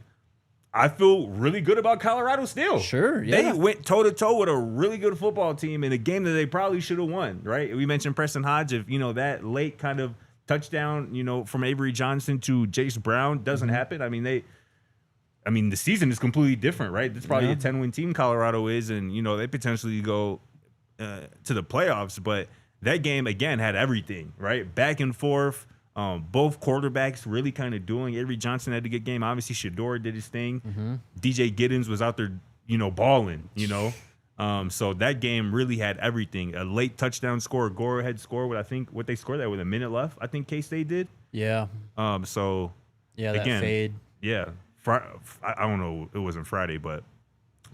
I feel really good about Colorado still. Sure, yeah. They went toe-to-toe with a really good football team in a game that they probably should have won, right? We mentioned Preston Hodge. If, that late kind of touchdown, from Avery Johnson to Jace Brown doesn't happen. I mean, the season is completely different, right? It's probably a 10-win team Colorado is, and, they potentially go to the playoffs. But that game, again, had everything, right? Back and forth. Both quarterbacks really kind of doing. Avery Johnson had a good game. Obviously, Shador did his thing. DJ Giddens was out there, balling, So that game really had everything. A late touchdown score. Gore had scored what they scored that with a minute left. I think K-State did. Yeah. So that again, fade. Yeah. I don't know. It wasn't Friday, but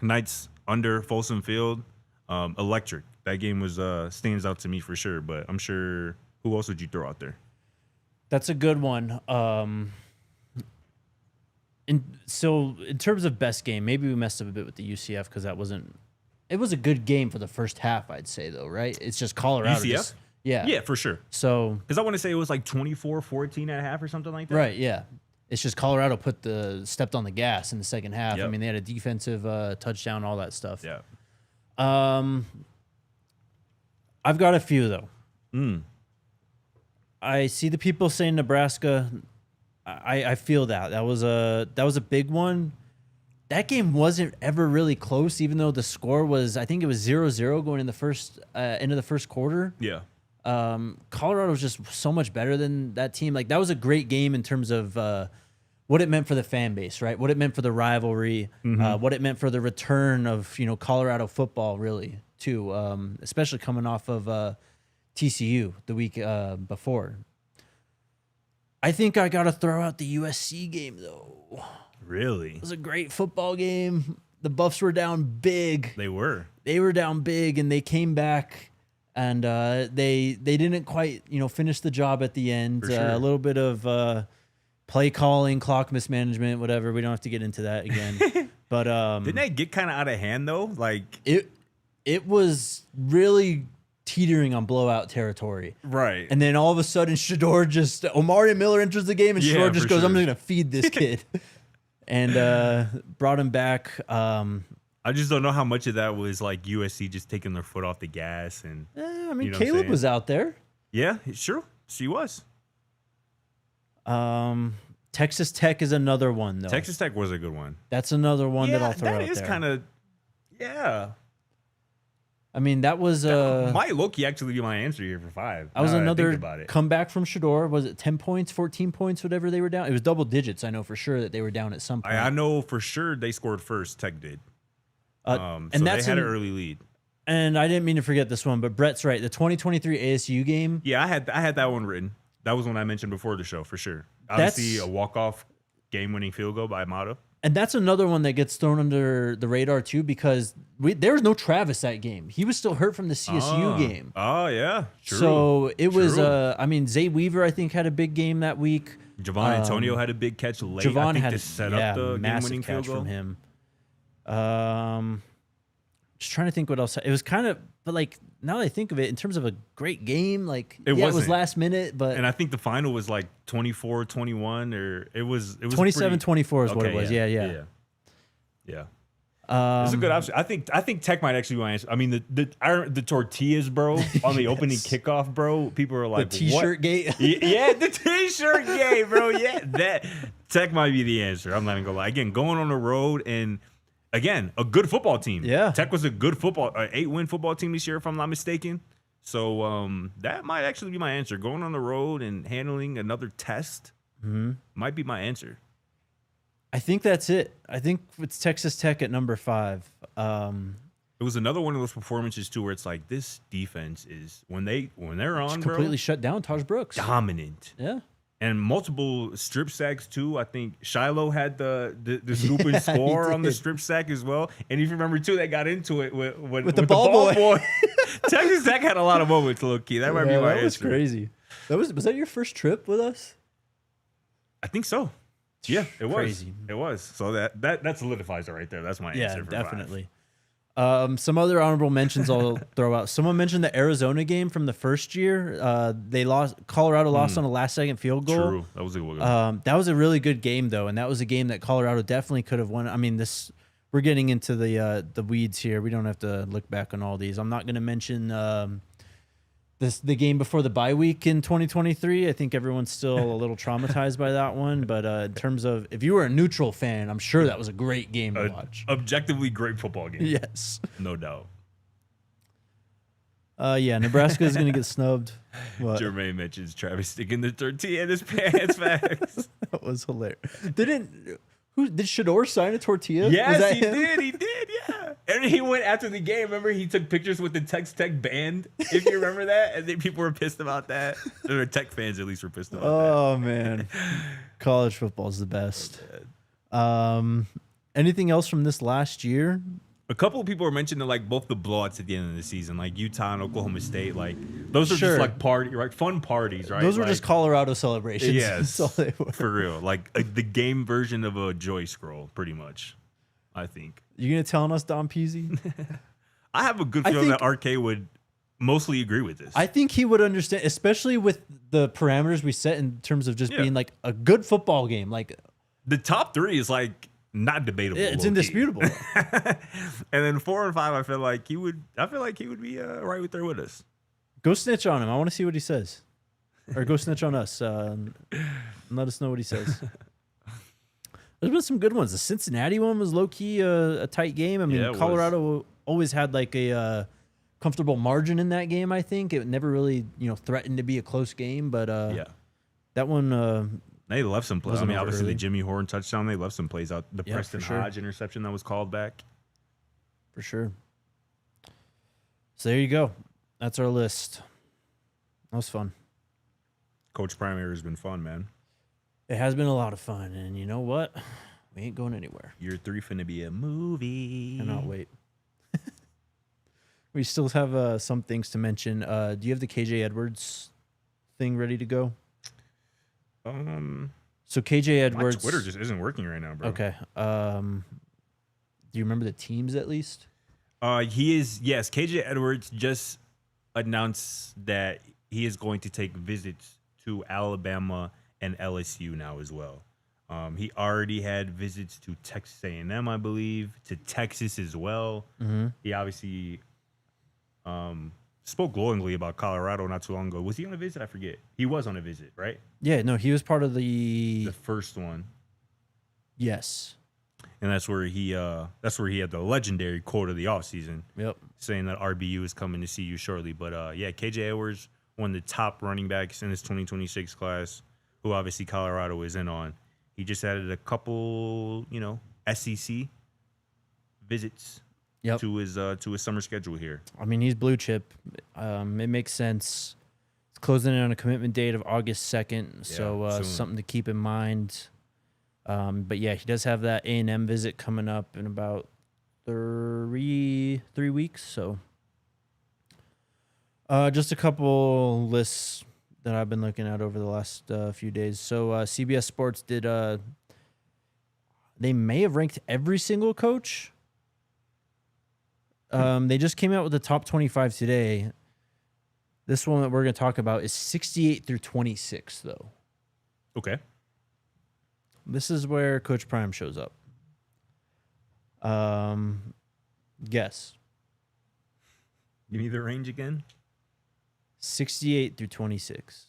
Knights under Folsom Field, electric. That game was stands out to me for sure. But I'm sure. Who else would you throw out there? That's a good one. In terms of best game, maybe we messed up a bit with the UCF because it was a good game for the first half, I'd say, though, right? It's just Colorado. UCF? Yeah, for sure. So, because I want to say it was like 24-14 at half or something like that. Right, yeah. It's just Colorado stepped on the gas in the second half. I mean, they had a defensive touchdown, all that stuff. Yeah. I've got a few, though. I see the people saying Nebraska. I feel that. That was a big one. That game wasn't ever really close, even though the score was, I think it was 0-0 going in the first into the first quarter. Yeah. Colorado was just so much better than that team. Like, that was a great game in terms of what it meant for the fan base, right? What it meant for the rivalry, what it meant for the return of Colorado football, really, too. Especially coming off of TCU the week before. I think I got to throw out the USC game, though. Really? It was a great football game. The Buffs were down big. They were. They were down big, and they came back, and they didn't quite finish the job at the end. Sure. A little bit of play calling, clock mismanagement, whatever. We don't have to get into that again. But didn't that get kind of out of hand though? Like it was really teetering on blowout territory. Right. And then all of a sudden, Omari Miller enters the game, and Shador just goes, "I'm going to feed this kid," and brought him back. I just don't know how much of that was like USC just taking their foot off the gas. And Caleb was out there. Yeah, sure. She was. Texas Tech is another one, though. Texas Tech was a good one. That's another one that I'll throw out there. That is kind of, Yeah. I mean, that was might low-key actually be my answer here for 5. That was now that I another think about it. comeback from Shedeur. Was it 10 points, 14 points, whatever they were down? It was double digits. I know for sure that they were down at some point. I know for sure they scored first. Tech did. And so that's they had an early lead. And I didn't mean to forget this one, but Brett's right. The 2023 ASU game. Yeah, I had that one written. That was one I mentioned before the show for sure. Obviously, a walk-off game-winning field goal by Mata. And that's another one that gets thrown under the radar too, because there was no Travis that game. He was still hurt from the CSU game. Oh yeah, true. So it was. I mean, Zay Weaver I think had a big game that week. Javon Antonio had a big catch late. Javon I think had to set up the game-winning field goal from him. Just trying to think what else. It was kind of, but like now that I think of it, in terms of a great game, like it was last minute, but and I think the final was like 24-21 or it was 27-24 is what it was. Yeah. It's a good option. I think Tech might actually be my answer. I mean the tortillas, bro, on the opening kickoff, bro. People are like the T-shirt gate. Yeah, the T-shirt gate, bro. Yeah, that Tech might be the answer. I'm not even gonna lie. Again, going on the road and. Again, a good football team. Yeah. Tech was a good 8-win football team this year, if I'm not mistaken. So that might actually be my answer. Going on the road and handling another test might be my answer. I think that's it. I think it's Texas Tech at number 5. It was another one of those performances, too, where it's like this defense is, when they're on, completely shut down Taj Brooks. Dominant. Yeah. And multiple strip sacks too. I think Shiloh had the scoop and score on the strip sack as well. And if you remember too, they got into it with the ball boy. Texas Tech had a lot of moments, low key. That might be my answer. That was crazy. Was that your first trip with us? I think so. Yeah, it was. Crazy. It was. So that solidifies it right there. That's my answer. Yeah, for definitely. 5. Some other honorable mentions I'll throw out. Someone mentioned the Arizona game from the first year. Colorado lost on a last-second field goal. True, that was a good one. That was a really good game, though, and that was a game that Colorado definitely could have won. I mean, we're getting into the weeds here. We don't have to look back on all these. I'm not going to mention the game before the bye week in 2023. I think everyone's still a little traumatized by that one. But in terms of if you were a neutral fan, I'm sure that was a great game to watch. Objectively great football game. Yes. No doubt. Yeah, Nebraska is going to get snubbed. What? Jermaine mentions Travis sticking the tortilla in his pants. Facts. That was hilarious. Did Shedeur sign a tortilla? Yes, he did, yeah. And he went after the game. Remember, he took pictures with the Texas Tech band, if you remember that. And then people were pissed about that. Or Tech fans, at least, were pissed about that. Oh, man. College football is the best. Anything else from this last year? A couple of people were mentioning like both the blowouts at the end of the season, like Utah and Oklahoma State. Like those are just like fun parties, right? Those were just Colorado celebrations. Yes, that's all they were. For real. Like the game version of a joy scroll, pretty much. I think. You gonna tell us, Don Peasy? I have a good feeling that RK would mostly agree with this. I think he would understand, especially with the parameters we set in terms of just being like a good football game. Like the top 3 is like. Not debatable. It's indisputable. And then 4 and 5, I feel like he would be right with there with us. Go snitch on him. I want to see what he says, or go snitch on us. And let us know what he says. There's been some good ones. The Cincinnati one was low key a tight game. I mean, Colorado always had like a comfortable margin in that game. I think it never really threatened to be a close game, but that one. They left some plays. I mean, obviously the Jimmy Horn touchdown. They left some plays out. The Preston Hodge interception that was called back. For sure. So there you go. That's our list. That was fun. Coach Primary has been fun, man. It has been a lot of fun, and you know what? We ain't going anywhere. Year 3 finna be a movie. Cannot wait. We still have some things to mention. Do you have the KJ Edwards thing ready to go? So KJ Edwards. My Twitter just isn't working right now, bro. Okay. Do you remember the teams at least? He is. Yes, KJ Edwards just announced that he is going to take visits to Alabama and LSU now as well. He already had visits to Texas A&M, I believe, to Texas as well. Mm-hmm. He obviously spoke glowingly about Colorado not too long ago. Was he on a visit? I forget. He was on a visit, right? Yeah, no, he was part of the first one. Yes. And that's where he had the legendary quote of the offseason. Yep. Saying that RBU is coming to see you shortly. But KJ Edwards, one of the top running backs in his 2026 class, who obviously Colorado is in on. He just added a couple, SEC visits to his summer schedule here. I mean, he's blue chip. It makes sense. It's closing in on a commitment date of August 2nd, so something to keep in mind. But yeah, he does have that A&M visit coming up in about 3 weeks. So just a couple lists that I've been looking at over the last few days. So CBS Sports did they may have ranked every single coach. They just came out with the top 25 today. This one that we're going to talk about is 68 through 26, though. Okay. This is where Coach Prime shows up. Guess. Give me the range again. 68 through 26.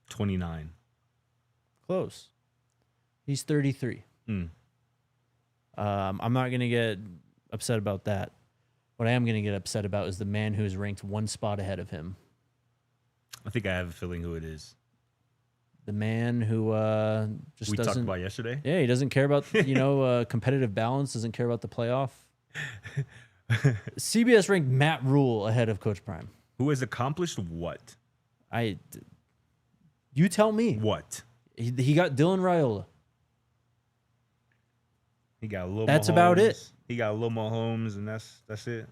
29. Close. He's 33. I'm not going to get upset about that. What I am going to get upset about is the man who is ranked one spot ahead of him. I think I have a feeling who it is. The man who just we doesn't... talked about yesterday? Yeah, he doesn't care about, competitive balance, doesn't care about the playoff. CBS ranked Matt Rule ahead of Coach Prime. Who has accomplished what? You tell me. What? He got Dylan Raiola. He got a little. That's Mahomes. about it. He got a little Mahomes, and that's it.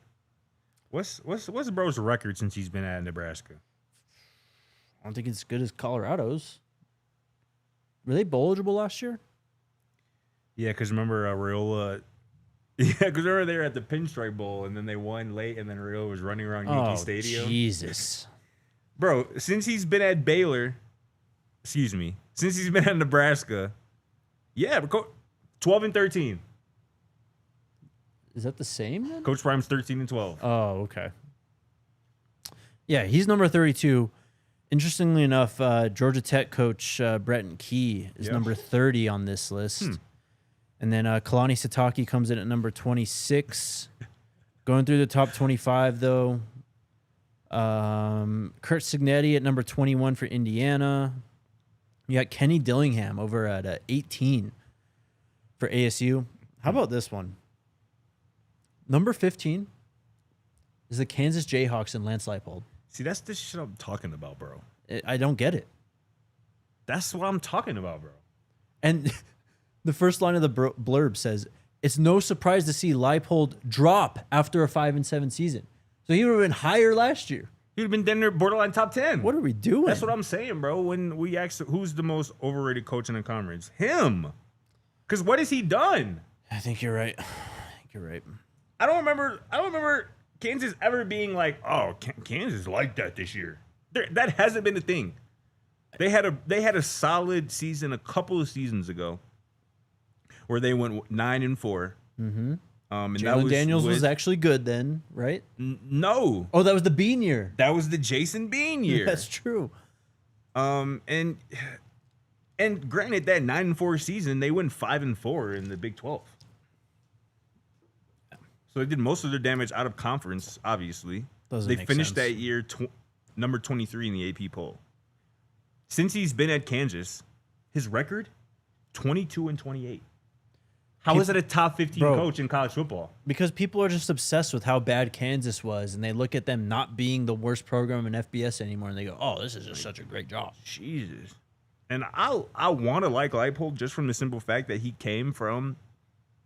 What's bro's record since he's been at Nebraska? I don't think it's as good as Colorado's. Were they bowl eligible last year? Yeah, because remember Raiola. Yeah, because remember they were at the Pinstripe Bowl, and then they won late, and then Raiola was running around Yankee Stadium. Jesus, bro! Since he's been at Baylor, since he's been at Nebraska, 12 and 13. Is that the same then? Coach Prime's 13 and 12. Oh, okay. Yeah, he's number 32. Interestingly enough, Georgia Tech coach Bretton Key is number 30 on this list. And then Kalani Sitake comes in at number 26. Going through the top 25, though, Kurt Signetti at number 21 for Indiana. You got Kenny Dillingham over at 18 for ASU. How about this one? Number 15 is the Kansas Jayhawks and Lance Leipold. See, that's the shit I'm talking about, bro. I don't get it. That's what I'm talking about, bro. And the first line of the blurb says, it's no surprise to see Leipold drop after a 5-7 season. So he would have been higher last year. He'd have been down there borderline top 10. What are we doing? That's what I'm saying, bro. When we ask who's the most overrated coach in the conference, him. Because what has he done? I think you're right. I don't remember Kansas ever being like, oh, Kansas like that this year. That hasn't been the thing. They had a solid season a couple of seasons ago where they went 9-4. Mm-hmm. And Jalen Daniels was actually good then, right? No. Oh, that was the Bean year. That was the Jason Bean year. That's true. And granted, that 9-4 season, they went 5-4 in the Big 12. So they did most of their damage out of conference, obviously. They finished that year number 23 in the AP poll. Since he's been at Kansas, his record, 22-28. How is it a top 15 coach in college football? Because people are just obsessed with how bad Kansas was, and they look at them not being the worst program in FBS anymore, and they go, oh, this is just such a great job. Jesus. And I want to like Leipold just from the simple fact that he came from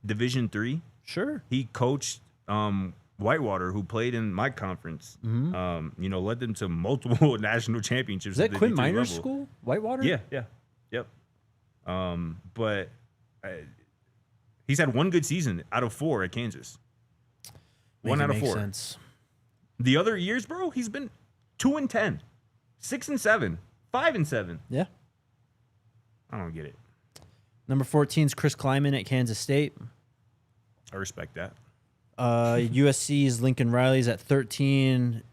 Division III. Sure. He coached Whitewater, who played in my conference. Mm-hmm. Led them to multiple national championships. Is that Quinn Miner's school? Whitewater? Yeah. Yep. But he's had one good season out of 4 at Kansas. One out of 4. Sense. The other years, bro, he's been 2-10, 6-7, 5-7. Yeah. I don't get it. Number 14 is Chris Kleiman at Kansas State. I respect that. USC's Lincoln Riley's at 13.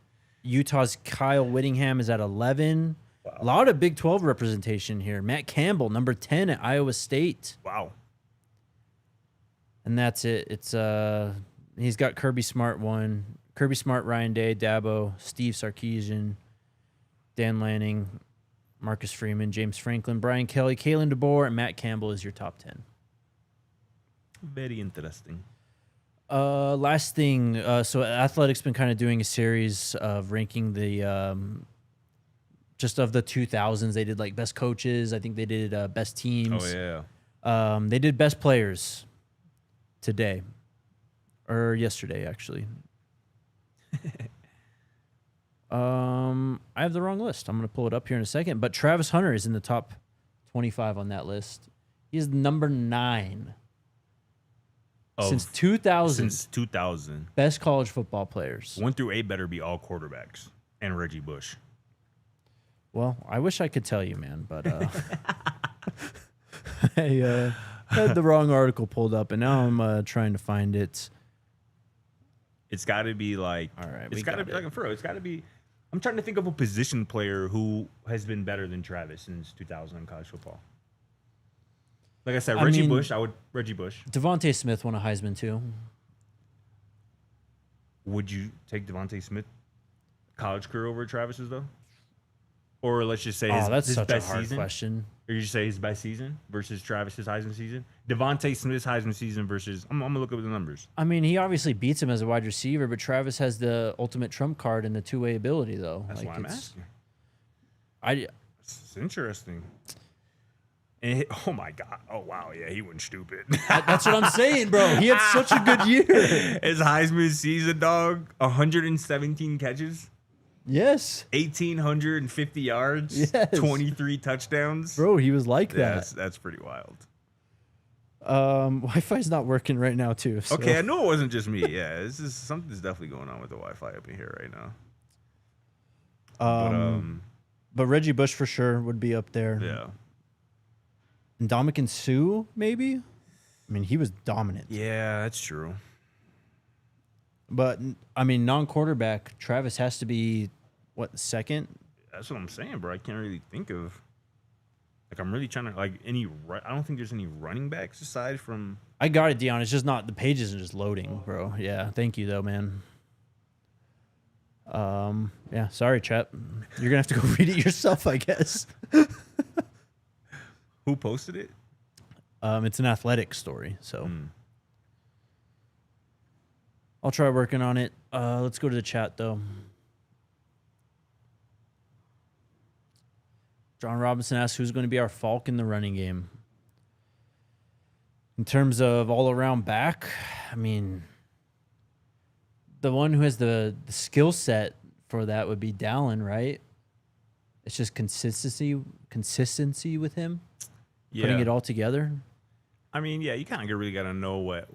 Utah's Kyle Whittingham is at 11. Wow. A lot of Big 12 representation here. Matt Campbell, number 10 at Iowa State. Wow. And that's it. It's he's got Kirby Smart one. Kirby Smart, Ryan Day, Dabo, Steve Sarkisian, Dan Lanning, Marcus Freeman, James Franklin, Brian Kelly, Kalen DeBoer, and Matt Campbell is your top 10. Very interesting. Last thing, so Athletic's been kind of doing a series of ranking the just of the 2000s. They did like best coaches. I think they did best teams. Oh yeah. They did best players today or yesterday actually. I have the wrong list. I'm going to pull it up here in a second, but Travis Hunter is in the top 25 on that list. He is number 9. Since 2000. Since 2000. Best college football players. 1 through 8 better be all quarterbacks and Reggie Bush. Well, I wish I could tell you, man, but I had the wrong article pulled up, and now I'm trying to find it. It's got to be like, all right, it's got to be like, for real, it's got to be. I'm trying to think of a position player who has been better than Travis since 2000 in college football. Like I said, Reggie Bush. Devontae Smith won a Heisman too. Would you take Devontae Smith college career over Travis's though? Or let's just say his such best a hard season. Question. Or you just say his best season versus Travis's Heisman season. Devontae Smith's Heisman season versus. I'm gonna look up the numbers. I mean, he obviously beats him as a wide receiver, but Travis has the ultimate trump card and the two-way ability, though. That's why I'm asking. It's interesting. And oh my God! Oh wow! Yeah, he went stupid. That's what I'm saying, bro. He had such a good year. His Heisman season, dog. 117 catches. Yes. 1,850 yards. Yes. 23 touchdowns. Bro, he was like that. That's pretty wild. Wi-Fi's not working right now too. So. Okay, I knew it wasn't just me. Yeah, something's definitely going on with the Wi-Fi up in here right now. But Reggie Bush for sure would be up there. Yeah. And Ndamukong Suh, maybe? I mean, he was dominant. Yeah, that's true. But, I mean, non-quarterback, Travis has to be, what, second? That's what I'm saying, bro. I can't really think of. Like, I'm really trying to, like, I don't think there's any running backs aside from. I got it, Dion. It's just not, the page isn't just loading, bro. Yeah, thank you, though, man. Yeah, sorry, Chet. You're going to have to go read it yourself, I guess. Who posted it? It's an athletic story, so. I'll try working on it. Let's go to the chat, though. John Robinson asks, who's going to be our Falk in the running game? In terms of all-around back, I mean, the one who has the skill set for that would be Dallin, right? It's just consistency with him, putting it all together. I mean, yeah, you kind of really got to know what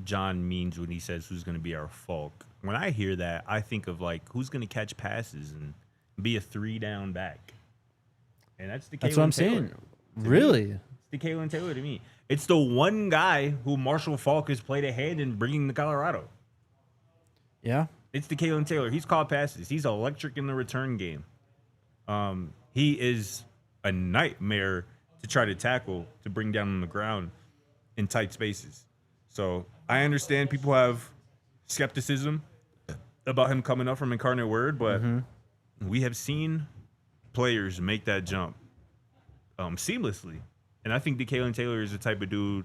John means when he says who's going to be our Falk. When I hear that, I think of, like, who's going to catch passes and be a 3-down back. And that's the That's what I'm saying. Really? It's the Kalen Taylor to me. It's the one guy who Marshall Falk has played a hand in bringing to Colorado. Yeah. It's the Kalen Taylor. He's caught passes. He's electric in the return game. He is a nightmare to try to tackle, to bring down on the ground in tight spaces. So I understand people have skepticism about him coming up from Incarnate Word, but we have seen players make that jump seamlessly. And I think DeKalen Taylor is the type of dude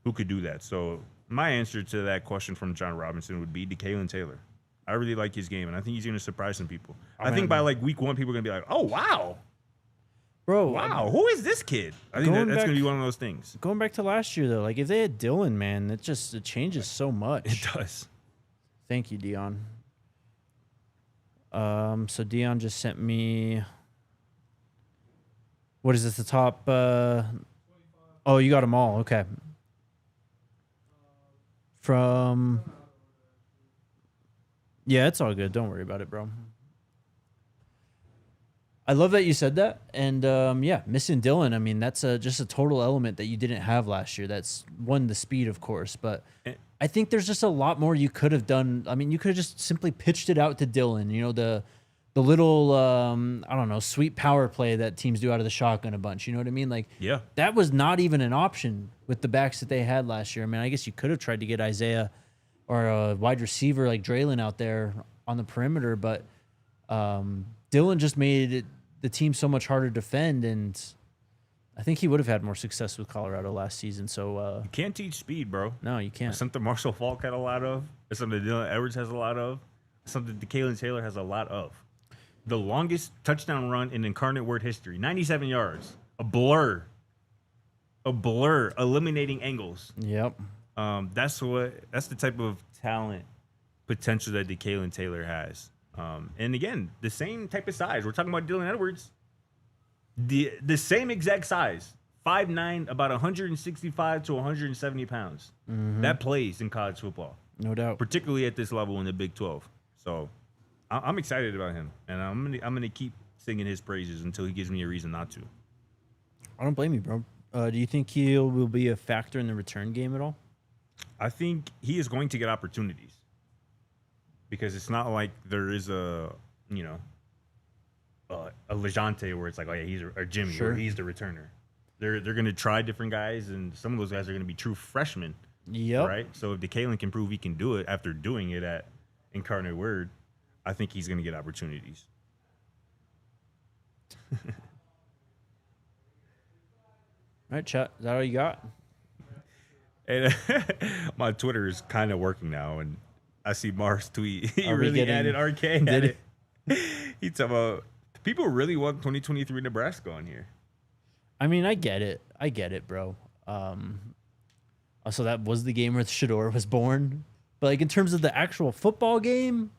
who could do that. So my answer to that question from John Robinson would be DeKalen Taylor. I really like his game, and I think he's going to surprise some people. I think by, like, week 1, people are going to be like, oh, wow. Bro, wow, who is this kid? I think that's going to be one of those things. Going back to last year, though, like, if they had Dylan, man, it changes so much. It does. Thank you, Dion. So Dion just sent me, what is this, the top? Oh, you got them all. Okay. Yeah, it's all good. Don't worry about it, bro. I love that you said that. And, yeah, missing Dylan, I mean, that's just a total element that you didn't have last year. That's, one, the speed, of course. But I think there's just a lot more you could have done. I mean, you could have just simply pitched it out to Dylan, you know, the little, I don't know, sweet power play that teams do out of the shotgun a bunch. You know what I mean? Like, Yeah. that was not even an option with the backs that they had last year. I mean, I guess you could have tried to get Isaiah or a wide receiver like Draylon out there on the perimeter, but Dillon just made the team so much harder to defend, and I think he would have had more success with Colorado last season. So You can't teach speed, bro. no, you can't. It's something Marshall Faulk had a lot of. It's something Dylan Edwards has a lot of. It's something DeKalen Taylor has a lot of. The longest touchdown run in Incarnate Word history, 97 yards. A blur, eliminating angles. Yep. That's the type of talent potential that DeKalen Taylor has. And again, the same type of size. We're talking about Dylan Edwards. The same exact size. 5'9", about 165 to 170 pounds. Mm-hmm. That plays in college football. No doubt. Particularly at this level in the Big 12. So I'm excited about him. And I'm gonna keep singing his praises until he gives me a reason not to. I don't blame you, bro. Do you think he will be a factor in the return game at all? I think he is going to get opportunities. Because it's not like there is a Lejante where it's like, oh yeah, he's or Jimmy, Sure. or he's the returner. They're going to try different guys, and some of those guys are going to be true freshmen. Yep. Right? So if DeKalen can prove he can do it after doing it at Incarnate Word, I think he's going to get opportunities. All right, chat. Is that all you got? And my Twitter is kind of working now, and I see Mars tweet. He really added RK. He talking about people really want 2023 Nebraska on here. I mean, I get it, bro. So that was the game where Shador was born. But like in terms of the actual football game,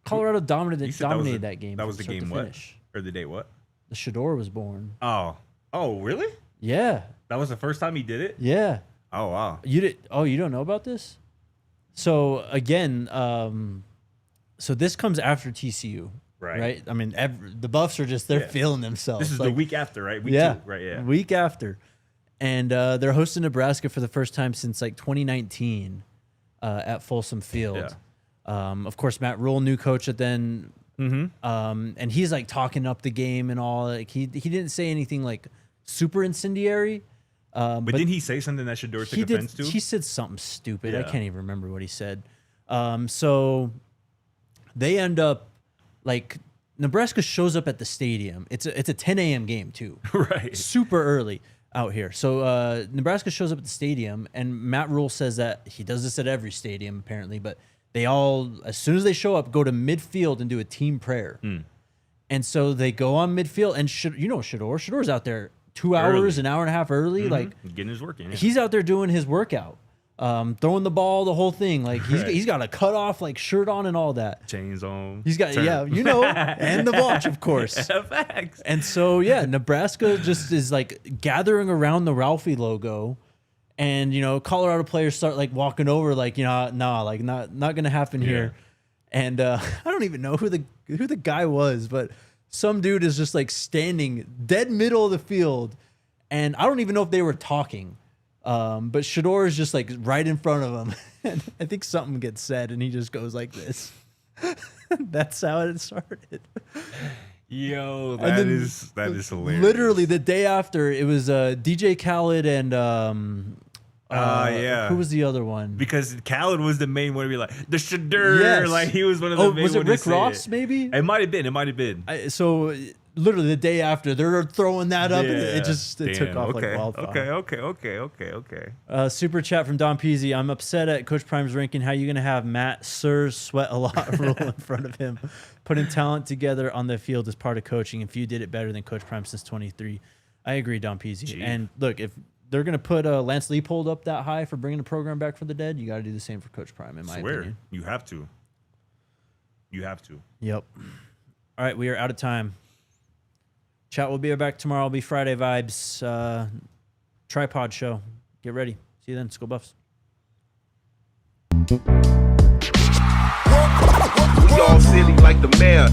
Colorado dominated that game. That was the start game to what? finish. Or the day what? The Shador was born. Oh, really? Yeah. That was the first time he did it? Yeah. Oh, wow. You don't know about this? So again, so this comes after TCU, right? I mean, the Buffs are just they're feeling themselves. This is the week after, right? Week 2, right? Yeah, week after, and they're hosting Nebraska for the first time since like 2019 at Folsom Field. Yeah. Of course, Matt Rule, new coach at then, and he's like talking up the game and all. Like he didn't say anything like super incendiary. But didn't he say something that Shador took offense to? He said something stupid. Yeah. I can't even remember what he said. So they end up like Nebraska shows up at the stadium. It's a 10 a.m. game too. Right. Super early out here. So Nebraska shows up at the stadium, and Matt Rule says that he does this at every stadium apparently, but they all, as soon as they show up, go to midfield and do a team prayer. And so they go on midfield, and Shador's out there 2 hours, an hour and a half early, like getting his work in. Yeah. He's out there doing his workout, throwing the ball, the whole thing. Like he's got a cut off like shirt on and all that. Chains on. He's got and the watch, of course. Facts. And so Nebraska just is like gathering around the Ralphie logo, and Colorado players start like walking over, like like not gonna happen here. And I don't even know who the guy was, but some dude is just like standing dead middle of the field, and I don't even know if they were talking. But Shador is just like right in front of him, and I think something gets said, and he just goes like this. That's how it started. Yo, that is hilarious. Literally the day after, it was DJ Khaled and who was the other one? Because Khaled was the main one to be like the Shador, like he was one of the main was it ones Rick to say Ross? it. Maybe It might have been. So literally the day after, they're throwing that up, and it took off like wildfire. Okay. Super chat from Don Peasy. I'm upset at Coach Prime's ranking. How are you going to have Matt Sirs sweat a lot rule in front of him? Putting talent together on the field is part of coaching. If you did it better than Coach Prime since 23, I agree, Don Peasy. And look, if they're going to put Lance Leipold up that high for bringing the program back from the dead, you got to do the same for Coach Prime, in my opinion. You have to. Yep. All right, we are out of time. Chat will be back tomorrow. It'll be Friday Vibes tripod show. Get ready. See you then. Go Buffs. We all silly like the mayor.